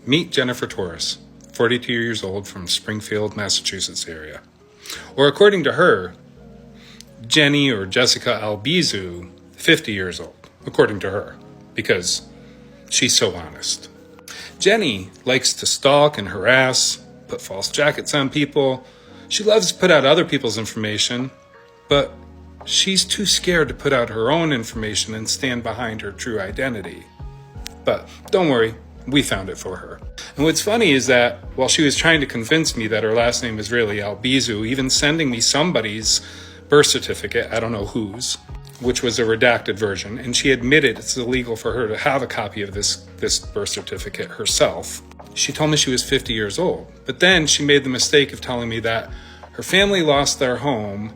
Meet Jennifer Torres, 42 years old, from Springfield, Massachusetts area. Or according to her, Jenny or Jessica Albizu, 50 years old, according to her, because she's so honest. Jenny likes to stalk and harass, put false jackets on people. She loves to put out other people's information, but she's too scared to put out her own information and stand behind her true identity. But don't worry, we found it for her. And what's funny is that while she was trying to convince me that her last name is really Albizu, even sending me somebody's birth certificate, I don't know whose, which was a redacted version, and she admitted it's illegal for her to have a copy of this birth certificate herself. She told me she was 50 years old, but then she made the mistake of telling me that her family lost their home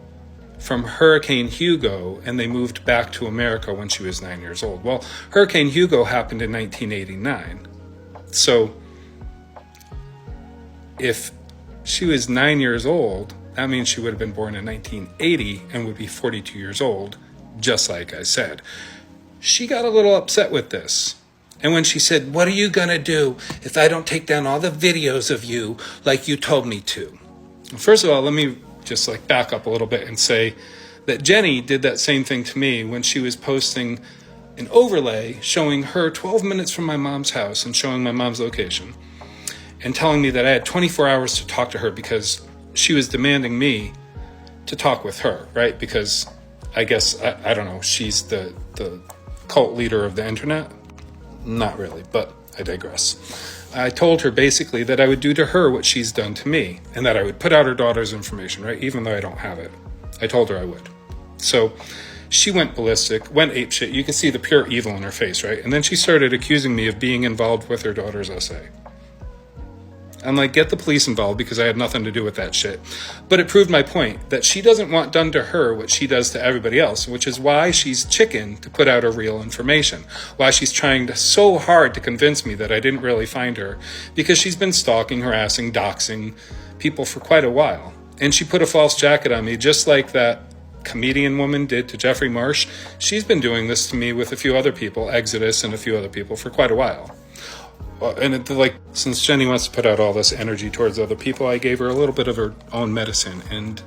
from Hurricane Hugo, and they moved back to America when she was 9 years old. Well, Hurricane Hugo happened in 1989. So if she was 9 years old, that means she would have been born in 1980 and would be 42 years old, just like I said. She got a little upset with this. And when she said, "What are you going to do if I don't take down all the videos of you like you told me to?" First of all, let me just back up a little bit and say that Jenny did that same thing to me when she was posting an overlay showing her 12 minutes from my mom's house and showing my mom's location and telling me that I had 24 hours to talk to her because she was demanding me to talk with her, right? Because I guess, I don't know, she's the cult leader of the internet. Not really, but I digress. I told her basically that I would do to her what she's done to me and that I would put out her daughter's information, right? Even though I don't have it. I told her I would. So she went ballistic, went apeshit. You can see the pure evil in her face, right? And then she started accusing me of being involved with her daughter's essay. I'm like, get the police involved because I had nothing to do with that shit. But it proved my point that she doesn't want done to her what she does to everybody else, which is why she's chicken to put out her real information. Why she's trying so hard to convince me that I didn't really find her, because she's been stalking, harassing, doxing people for quite a while. And she put a false jacket on me, just like that comedian woman did to Jeffrey Marsh. She's been doing this to me with a few other people, Exodus and a few other people, for quite a while. And since Jenny wants to put out all this energy towards other people, I gave her a little bit of her own medicine, and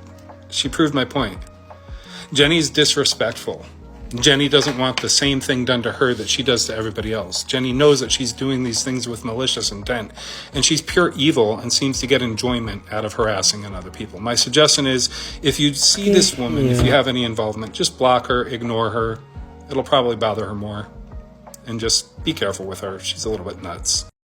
she proved my point. Jenny's disrespectful. Jenny doesn't want the same thing done to her that she does to everybody else. Jenny knows that she's doing these things with malicious intent, and she's pure evil and seems to get enjoyment out of harassing other people. My suggestion is, if you see this woman, if you have any involvement, just block her, ignore her. It'll probably bother her more. And just be careful with her. She's a little bit nuts.